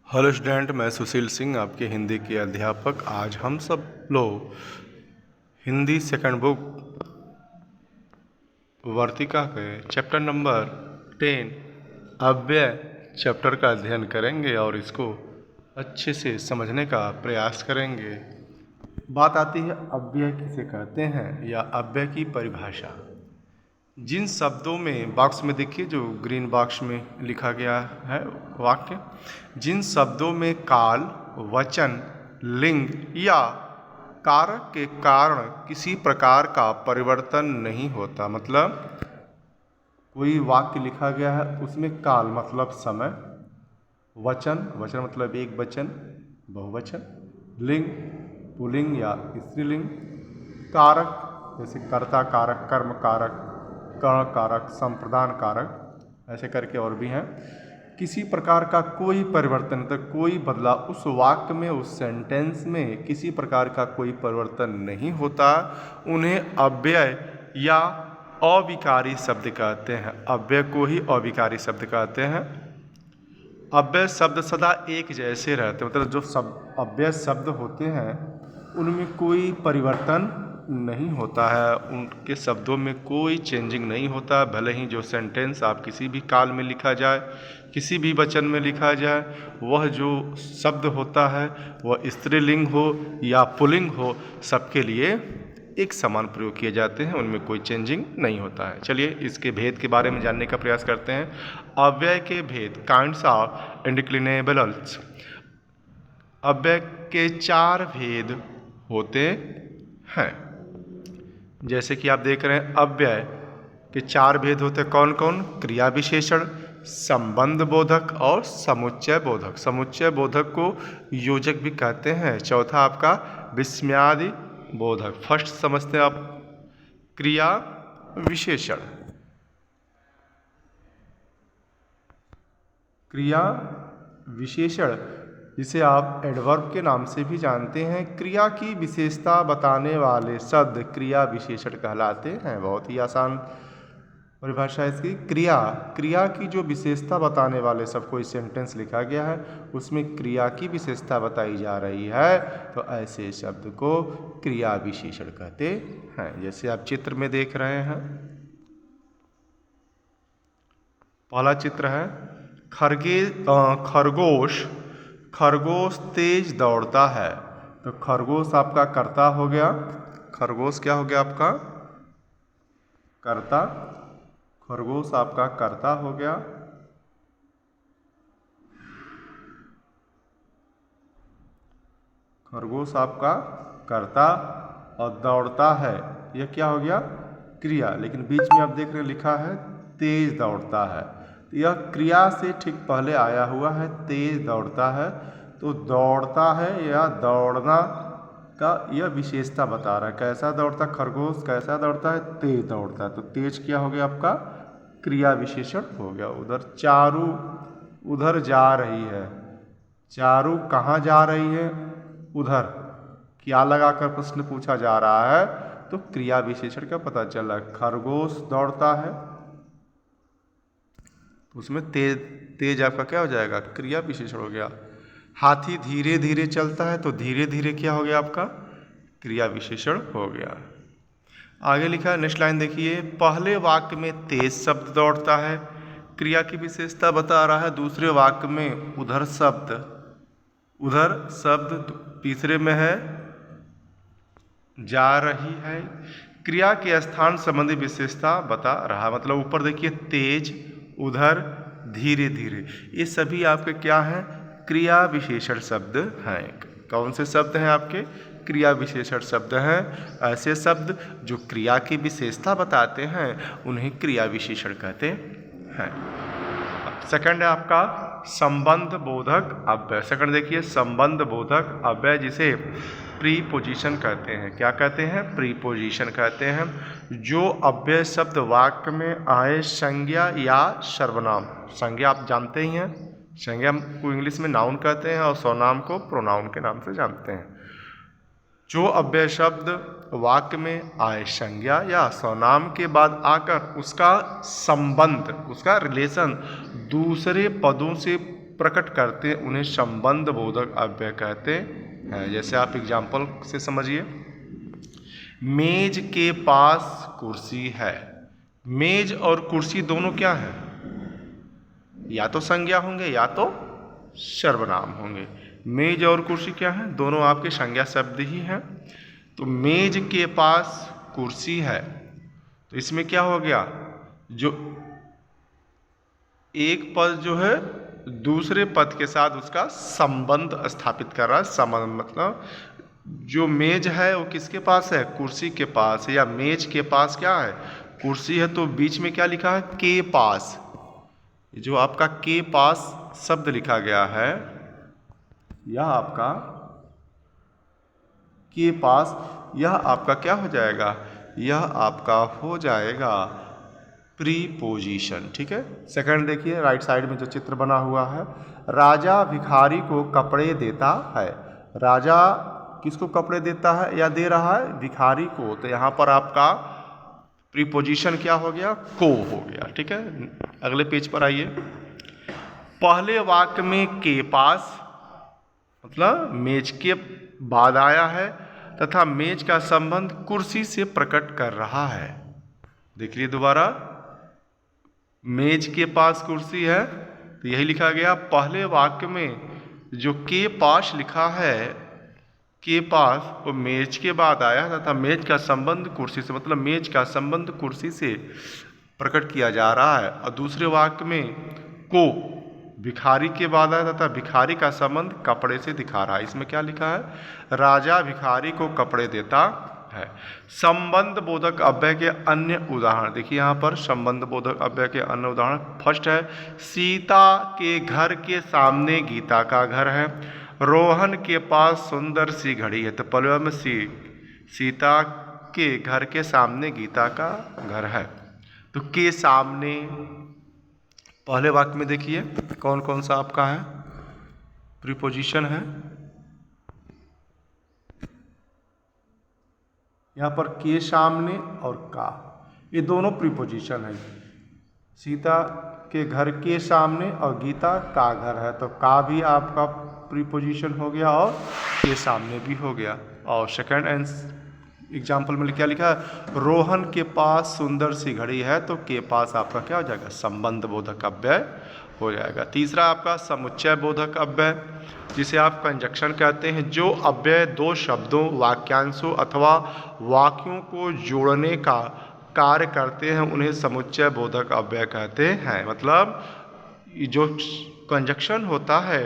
Hello student, मैं सुशील सिंह आपके हिंदी के अध्यापक। आज हम सब लोग हिंदी सेकंड बुक वर्तिका के चैप्टर नंबर 10 अव्यय चैप्टर का अध्ययन करेंगे और इसको अच्छे से समझने का प्रयास करेंगे। बात आती है अव्यय किसे कहते हैं या अव्यय की परिभाषा। जिन शब्दों में बॉक्स में देखिए, जो ग्रीन बॉक्स में लिखा गया है वाक्य, जिन शब्दों में काल, वचन, लिंग या कारक के कारण किसी प्रकार का परिवर्तन नहीं होता, मतलब कोई वाक्य लिखा गया है उसमें काल मतलब समय, वचन मतलब एक वचन बहुवचन, लिंग पुल्लिंग या स्त्रीलिंग, कारक जैसे कर्ता कारक, कर्म कारक, कर्ण कारक, संप्रदान कारक, ऐसे करके और भी हैं। किसी प्रकार का कोई परिवर्तन, तो कोई बदलाव उस वाक्य में, उस सेंटेंस में किसी प्रकार का कोई परिवर्तन नहीं होता, उन्हें अव्यय या अविकारी शब्द कहते हैं। अव्यय को ही अविकारी शब्द कहते हैं। अव्यय शब्द सदा एक जैसे रहते हैं, मतलब जो सब अव्यय शब्द होते हैं उनमें कोई परिवर्तन नहीं होता है, उनके शब्दों में कोई चेंजिंग नहीं होता। भले ही जो सेंटेंस आप किसी भी काल में लिखा जाए, किसी भी वचन में लिखा जाए, वह जो शब्द होता है वह स्त्रीलिंग हो या पुल्लिंग हो, सबके लिए एक समान प्रयोग किए जाते हैं, उनमें कोई चेंजिंग नहीं होता है। चलिए इसके भेद के बारे में जानने का प्रयास करते हैं। अव्यय के भेद, काइंड्स ऑफ इंडिक्लिनेबल्स। अव्यय के 4 भेद होते हैं। जैसे कि आप देख रहे हैं, अव्यय के 4 भेद होते हैं। कौन कौन? क्रिया विशेषण, संबंध बोधक और समुच्चय बोधक। समुच्चय बोधक को योजक भी कहते हैं। चौथा आपका विस्मयादि बोधक। फर्स्ट समझते हैं आप क्रिया विशेषण। क्रिया विशेषण जिसे आप एडवर्ब के नाम से भी जानते हैं, क्रिया की विशेषता बताने वाले शब्द क्रिया विशेषण कहलाते हैं। बहुत ही आसान परिभाषा है इसकी। क्रिया की जो विशेषता बताने वाले सब, कोई सेंटेंस लिखा गया है उसमें क्रिया की विशेषता बताई जा रही है, तो ऐसे शब्द को क्रिया विशेषण कहते हैं। जैसे आप चित्र में देख रहे हैं, पहला चित्र है खरगोश तेज दौड़ता है। तो खरगोश आपका कर्ता हो गया। खरगोश क्या हो गया आपका? कर्ता। खरगोश आपका कर्ता हो गया। खरगोश आपका कर्ता और दौड़ता है, यह क्या हो गया? क्रिया। लेकिन बीच में आप देख रहे हैं लिखा है तेज दौड़ता है, तो यह क्रिया से ठीक पहले आया हुआ है। तेज दौड़ता है, तो दौड़ता है या दौड़ना का यह विशेषता बता रहा है। कैसा दौड़ता खरगोश, कैसा दौड़ता है? तेज दौड़ता है। तो तेज क्या हो गया आपका? क्रिया विशेषण हो गया। उधर चारू उधर जा रही है। चारू कहाँ जा रही है? उधर। क्या लगाकर प्रश्न पूछा जा रहा है, तो क्रिया विशेषण का पता चला। खरगोश दौड़ता है, उसमें तेज आपका क्या हो जाएगा? क्रिया विशेषण हो गया। हाथी धीरे धीरे चलता है, तो धीरे धीरे क्या हो गया आपका? क्रिया विशेषण हो गया। आगे लिखा है, नेक्स्ट लाइन देखिए, पहले वाक्य में तेज शब्द दौड़ता है, क्रिया की विशेषता बता रहा है। दूसरे वाक्य में उधर शब्द तीसरे में है जा रही है, क्रिया के स्थान संबंधी विशेषता बता रहा। मतलब ऊपर देखिए तेज, उधर, धीरे धीरे, ये सभी आपके क्या हैं? क्रिया विशेषण शब्द हैं। कौन से शब्द हैं आपके? क्रिया विशेषण शब्द हैं। ऐसे शब्द जो क्रिया की विशेषता बताते हैं उन्हें क्रिया विशेषण कहते हैं। सेकंड है आपका संबंध बोधक अव्यय। सेकंड देखिए, संबंध बोधक अव्यय जिसे प्रीपोजिशन कहते हैं। क्या कहते हैं? प्रीपोजिशन कहते हैं। जो अव्यय शब्द वाक्य में आए संज्ञा या सर्वनाम। संज्ञा आप जानते ही हैं, संज्ञा को इंग्लिश में नाउन कहते हैं और सर्वनाम को प्रोनाउन के नाम से जानते हैं। जो अव्यय शब्द वाक्य में आए संज्ञा या सर्वनाम के बाद आकर उसका संबंध, उसका रिलेशन दूसरे पदों से प्रकट करते हैं उन्हें संबंध बोधक अव्यय कहते हैं। जैसे आप एग्जाम्पल से समझिए, मेज के पास कुर्सी है। मेज और कुर्सी दोनों क्या है? या तो संज्ञा होंगे या तो सर्वनाम होंगे। मेज और कुर्सी क्या है? दोनों आपके संज्ञा शब्द ही हैं। तो मेज के पास कुर्सी है, तो इसमें क्या हो गया? जो एक पद जो है दूसरे पद के साथ उसका संबंध स्थापित कर रहा है। संबंध मतलब जो मेज है वो किसके पास है? कुर्सी के पास है। या मेज के पास क्या है? कुर्सी है। तो बीच में क्या लिखा है? के पास। जो आपका के पास शब्द लिखा गया है, यह आपका के पास, यह आपका क्या हो जाएगा? यह आपका हो जाएगा प्रीपोजिशन। ठीक है। सेकंड देखिए, राइट साइड में जो चित्र बना हुआ है, राजा भिखारी को कपड़े देता है। राजा किसको कपड़े देता है या दे रहा है? भिखारी को। तो यहाँ पर आपका प्रीपोजिशन क्या हो गया? को हो गया। ठीक है। अगले पेज पर आइए। पहले वाक्य में के पास मतलब मेज के बाद आया है तथा मेज का संबंध कुर्सी से प्रकट कर रहा है। देख लीजिए दोबारा, मेज के पास कुर्सी है तो यही लिखा गया। पहले वाक्य में जो के पास लिखा है, के पास, वो मेज के बाद आया तथा मेज का संबंध कुर्सी से, मतलब मेज का संबंध कुर्सी से प्रकट किया जा रहा है। और दूसरे वाक्य में को भिखारी के बाद आया तथा भिखारी का संबंध कपड़े से दिखा रहा है। इसमें क्या लिखा है? राजा भिखारी को कपड़े देता है। संबंध बोधक अव्यय के अन्य उदाहरण देखिए। यहाँ पर संबंध बोधक अव्यय के अन्य उदाहरण, फर्स्ट है, सीता के घर के सामने गीता का घर है। रोहन के पास सुंदर सी घड़ी है। तो पहले में सीता के घर के सामने गीता का घर है। तो के सामने पहले वाक्य में देखिए कौन कौन सा आपका है प्रीपोजिशन है। यहाँ पर के सामने और का, ये दोनों प्रीपोजिशन है। सीता के घर के सामने और गीता का घर है, तो का भी आपका प्रीपोजिशन हो गया और के सामने भी हो गया। और सेकंड एग्जाम्पल में क्या लिखा है? रोहन के पास सुंदर सी घड़ी है, तो के पास आपका क्या हो जाएगा? संबंध बोधक अव्यय हो जाएगा। तीसरा आपका समुच्चय बोधक अव्यय, जिसे आप कंजक्शन कहते हैं। जो अव्यय दो शब्दों, वाक्यांशों अथवा वाक्यों को जोड़ने का कार्य करते हैं उन्हें समुच्चय बोधक अव्यय कहते हैं। मतलब जो कंजक्शन होता है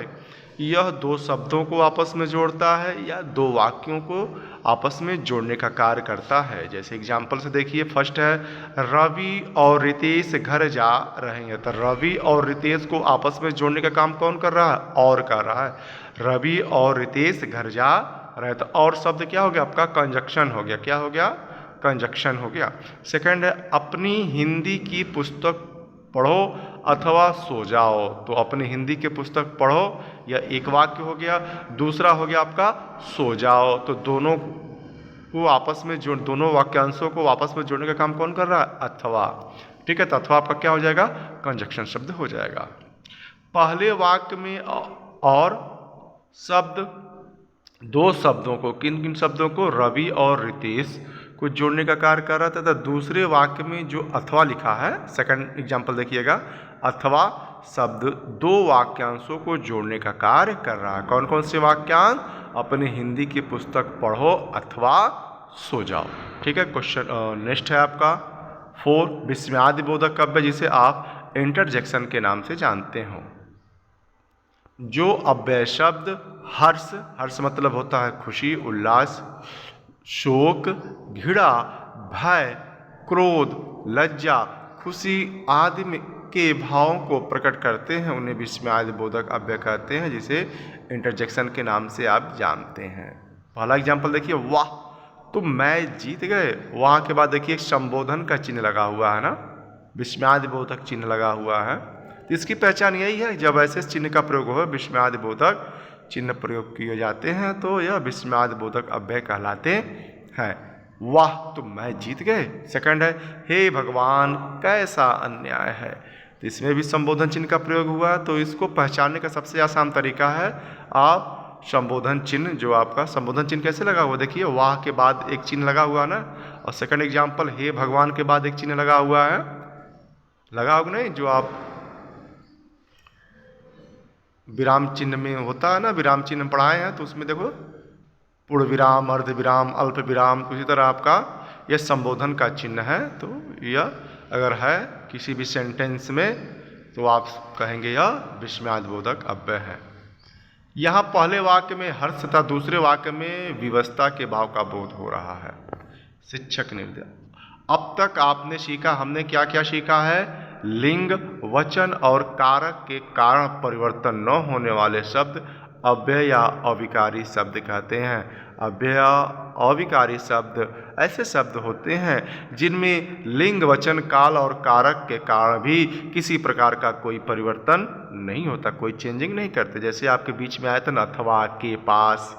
यह दो शब्दों को आपस में जोड़ता है या दो वाक्यों को आपस में जोड़ने का कार्य करता है। जैसे एग्जाम्पल से देखिए, फर्स्ट है, रवि और रितेश घर जा रहे हैं। तो रवि और रितेश को आपस में जोड़ने का काम कौन कर रहा है? और कर रहा है। रवि और रितेश घर जा रहे हैं। तो और शब्द क्या हो गया? आपका कंजक्शन हो गया। क्या हो गया? कंजक्शन हो गया। सेकंड है, अपनी हिंदी की पुस्तक पढ़ो अथवा सो जाओ। तो अपनी हिंदी की पुस्तक पढ़ो, यह एक वाक्य हो गया। दूसरा हो गया आपका सो जाओ। तो दोनों को आपस में जोड़, दोनों वाक्यांशों को आपस में जोड़ने का काम कौन कर रहा है? अथवा। ठीक है। तो अथवा आपका क्या हो जाएगा? कंजक्शन शब्द हो जाएगा। पहले वाक्य में और शब्द, दो शब्दों को, किन किन शब्दों को? रवि और रितेश को जोड़ने का कार्य कर रहा था। तो दूसरे वाक्य में जो अथवा लिखा है, सेकंड एग्जाम्पल देखिएगा, अथवा शब्द दो वाक्यांशों को जोड़ने का कार्य कर रहा है। कौन कौन से वाक्यांश? अपनी हिंदी की पुस्तक पढ़ो अथवा सो जाओ। ठीक है। क्वेश्चन नेक्स्ट है आपका 4, विस्मयादि बोधक अव्यय, जिसे आप इंटरजेक्शन के नाम से जानते हो। जो अव्यय शब्द हर्ष, हर्ष मतलब होता है खुशी, उल्लास, शोक, घृणा, भय, क्रोध, लज्जा, खुशी आदि के भावों को प्रकट करते हैं उन्हें विस्मयादि बोधक अव्यय कहते हैं, जिसे इंटरजेक्शन के नाम से आप जानते हैं। पहला एग्जाम्पल देखिए, वाह तुम मैच जीत गए। वाह के बाद देखिए संबोधन का चिन्ह लगा हुआ है ना, विस्मयादि बोधक चिन्ह लगा हुआ है। तो इसकी पहचान यही है, जब ऐसे चिन्ह का प्रयोग हो, विस्मयादि बोधक चिन्ह प्रयोग किए जाते हैं, तो यह विस्मयादि बोधक अव्यय कहलाते हैं। वाह तुम मैच जीत गए। सेकंड है, हे भगवान कैसा अन्याय है। तो इसमें भी संबोधन चिन्ह का प्रयोग हुआ। तो इसको पहचानने का सबसे आसान तरीका है, आप संबोधन चिन्ह, जो आपका संबोधन चिन्ह कैसे लगा हुआ, देखिए वाह के बाद एक चिन्ह लगा हुआ ना, और सेकंड एग्जाम्पल हे भगवान के बाद एक चिन्ह लगा हुआ है, लगा होगा नहीं, जो आप विराम चिन्ह में होता है ना, विराम चिन्ह पढ़ाए हैं, तो उसमें देखो पूर्ण विराम, अर्ध विराम, अल्प विराम, उसी तरह आपका यह संबोधन का चिन्ह है। तो यह अगर है किसी भी सेंटेंस में तो आप कहेंगे यह विस्मयादिबोधक अव्यय है। यहाँ पहले वाक्य में हर्ष तथा दूसरे वाक्य में विवशता के भाव का बोध हो रहा है। शिक्षक ने दिया। अब तक आपने सीखा, हमने क्या क्या सीखा है, लिंग, वचन और कारक के कारण परिवर्तन न होने वाले शब्द अव्यय या अविकारी शब्द कहते हैं। अव्यय अविकारी शब्द ऐसे शब्द होते हैं जिनमें लिंग, वचन, काल और कारक के कारण भी किसी प्रकार का कोई परिवर्तन नहीं होता, कोई चेंजिंग नहीं करते। जैसे आपके बीच में आया था ना, अथवा, के, पास,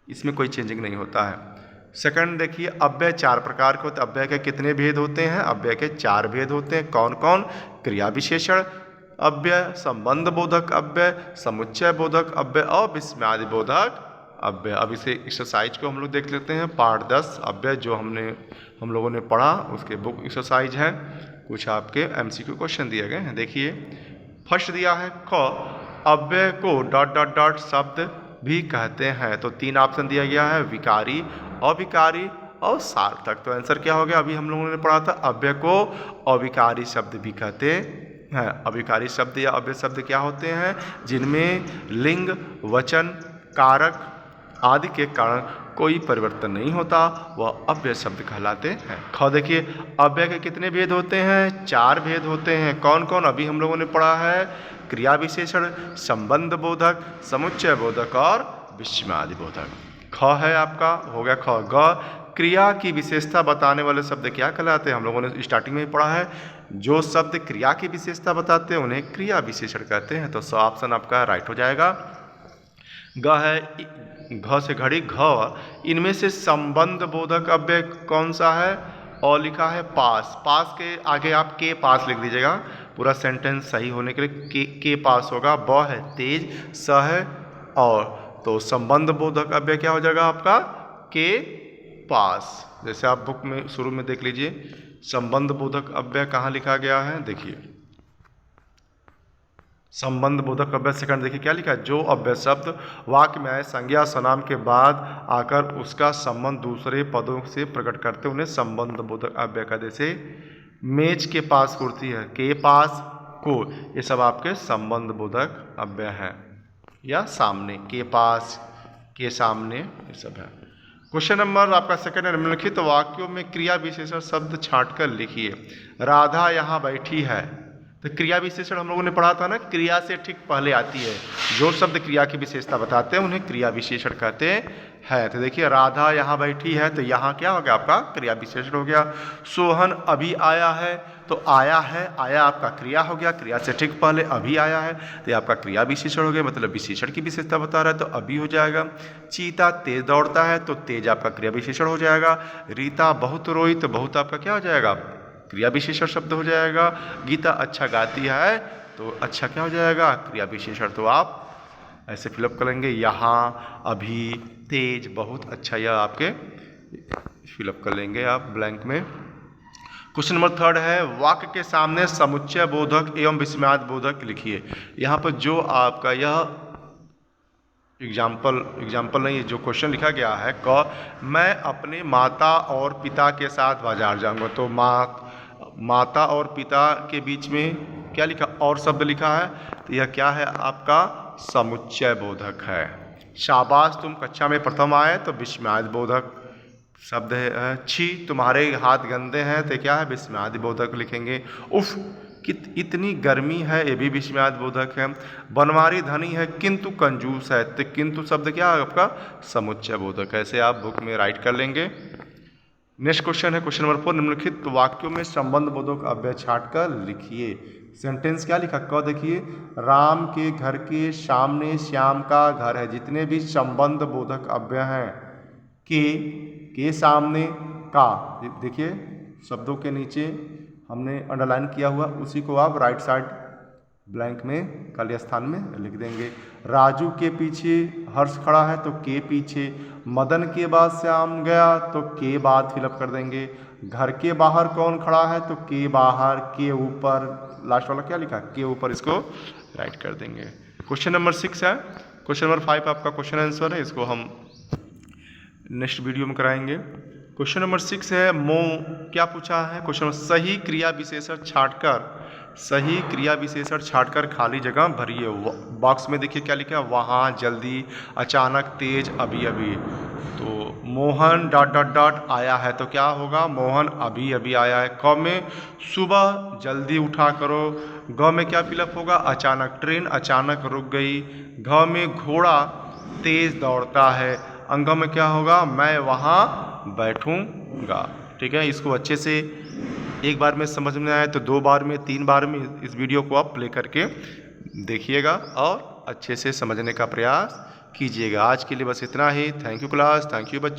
इसमें कोई चेंजिंग नहीं होता है। सेकंड देखिए, अव्यय 4 प्रकार के होते हैं। अव्यय के कितने भेद होते हैं, अव्यय के 4 भेद होते हैं। कौन कौन, क्रिया विशेषण अव्यय, संबंध बोधक अव्यय, समुच्चय बोधक अव्यय और विस्मयादि बोधक अव्यय। अब इसे एक्सरसाइज को हम लोग देख लेते हैं। पार्ट 10 अव्यय जो हम लोगों ने पढ़ा, उसके बुक एक्सरसाइज है। कुछ आपके MCQ क्वेश्चन दिए गए हैं। देखिए फर्स्ट दिया है क, अव्यय को डॉट डॉट डॉट शब्द भी कहते हैं। तो 3 ऑप्शन दिया गया है, विकारी, अविकारी और सार्थक। तो आंसर क्या हो गया, अभी हम लोगों ने पढ़ा था, अव्यय को अविकारी शब्द भी कहते हैं। अविकारी शब्द या अव्यय शब्द क्या होते हैं, जिनमें लिंग, वचन, कारक आदि के कारण कोई परिवर्तन नहीं होता, वह अव्यय शब्द कहलाते हैं। ख देखिए, अव्यय के कितने भेद होते हैं, 4 भेद होते हैं। कौन कौन, अभी हम लोगों ने पढ़ा है, क्रिया विशेषण, संबंध बोधक, समुच्चय बोधक और विस्मयादि बोधक। ख है आपका, हो गया ख। ग, क्रिया की विशेषता बताने वाले शब्द क्या कहलाते हैं, हम लोगों ने स्टार्टिंग में ही पढ़ा है, जो शब्द क्रिया की विशेषता बताते हैं उन्हें क्रिया विशेषण कहते हैं। तो ऑप्शन आपका राइट हो जाएगा। ग है, घ से घड़ी, घ, इनमें से संबंध बोधक अव्यय कौन सा है, और लिखा है पास। पास के आगे आप के पास लिख दीजिएगा, पूरा सेंटेंस सही होने के लिए के पास होगा। ब है तेज, स है और, तो संबंध बोधक अव्यय क्या हो जाएगा आपका, के पास। जैसे आप बुक में शुरू में देख लीजिए, संबंध बोधक अव्यय कहाँ लिखा गया है, देखिए संबंध बोधक अव्यय सेकंड देखिए क्या लिखा है, जो अव्यय शब्द वाक्य में आए संज्ञा स्वनाम के बाद आकर उसका संबंध दूसरे पदों से प्रकट करते उन्हें संबंध बोधक अव्यय कहते। जैसे मेज के पास कुर्सी है, के पास को, ये सब आपके संबंध बोधक अव्यय है। या सामने, के पास, के सामने, ये सब है। क्वेश्चन नंबर आपका सेकंड है, निम्नलिखित वाक्यों में क्रिया विशेषण शब्द छांटकर लिखिए। राधा यहाँ बैठी है, तो क्रिया विशेषण हम लोगों ने पढ़ा था ना, क्रिया से ठीक पहले आती है। जो शब्द क्रिया की विशेषता बताते हैं उन्हें क्रिया विशेषण कहते हैं। तो देखिए राधा यहाँ बैठी है, तो यहाँ क्या हो गया आपका, क्रिया विशेषण हो गया। सोहन अभी आया है, तो आया है, आया आपका क्रिया हो गया, क्रिया से ठीक पहले अभी आया है, तो ये आपका क्रिया विशेषण हो गया, मतलब विशेषण की विशेषता बता रहा है तो अभी हो जाएगा। चीता तेज दौड़ता है, तो तेज आपका क्रिया विशेषण हो जाएगा। रीता बहुत रोई, तो बहुत आपका क्या हो जाएगा, क्रिया विशेषण शब्द हो जाएगा। गीता अच्छा गाती है, तो अच्छा क्या हो जाएगा, क्रिया विशेषण। तो आप ऐसे फिलअप करेंगे, यहाँ, अभी, तेज, बहुत, अच्छा, यह आपके फिलअप कर लेंगे आप ब्लैंक में। क्वेश्चन नंबर थर्ड है, वाक्य के सामने समुच्चय बोधक एवं विस्मयादि बोधक लिखिए। यहाँ पर जो आपका यह एग्जाम्पल नहीं, जो क्वेश्चन लिखा गया है, क, मैं अपने माता और पिता के साथ बाजार जाऊंगा। तो माता और पिता के बीच में क्या लिखा, और शब्द लिखा है, तो यह क्या है आपका समुच्चय बोधक है। शाबाश तुम कक्षा में प्रथम आए, तो विस्मयादि बोधक शब्द है। छी तुम्हारे हाथ गंदे हैं, तो क्या है, विस्मयादि बोधक लिखेंगे। उफ इतनी गर्मी है, ये भी विस्मयादि बोधक है। बनवारी धनी है किंतु कंजूस है, तो किंतु शब्द क्या है आपका समुच्चय बोधक। ऐसे आप बुक में राइट कर लेंगे। नेक्स्ट क्वेश्चन है क्वेश्चन नंबर 4, निम्नलिखित वाक्यों में संबंध बोधक अव्यय छांटकर लिखिए। सेंटेंस क्या लिखा, क देखिए, राम के घर के सामने श्याम का घर है। जितने भी संबंध बोधक अव्यय हैं, के सामने, का, देखिए शब्दों के नीचे हमने अंडरलाइन किया हुआ उसी को आप राइट साइड ब्लैंक में खाली स्थान में लिख देंगे। राजू के पीछे हर्ष खड़ा है तो के पीछे, मदन के बाद श्याम गया तो के बाद फिलअप कर देंगे। घर के बाहर कौन खड़ा है तो के बाहर, के ऊपर, लास्ट वाला क्या लिखा के ऊपर, इसको राइट कर देंगे। क्वेश्चन नंबर 6 है। क्वेश्चन नंबर 5 आपका क्वेश्चन आंसर है, इसको हम नेक्स्ट वीडियो में कराएंगे। क्वेश्चन नंबर 6 है क्या पूछा है क्वेश्चन में, सही क्रिया विशेषण छांटकर, सही क्रिया विशेषण छांटकर खाली जगह भरिए। बॉक्स में देखिए क्या लिखा है, वहाँ, जल्दी, अचानक, तेज, अभी अभी। तो मोहन डॉट डॉट डॉट आया है तो क्या होगा, मोहन अभी अभी आया है। क में सुबह जल्दी उठा करो। ग में क्या फिलअप होगा, अचानक, ट्रेन अचानक रुक गई। घ में घोड़ा तेज दौड़ता है। अंग में क्या होगा, मैं वहाँ बैठूंगा। ठीक है, इसको अच्छे से एक बार में समझ में आए तो 2 बार में, 3 बार में इस वीडियो को आप प्ले करके देखिएगा और अच्छे से समझने का प्रयास कीजिएगा। आज के लिए बस इतना ही। Thank you class, thank you बच्चों।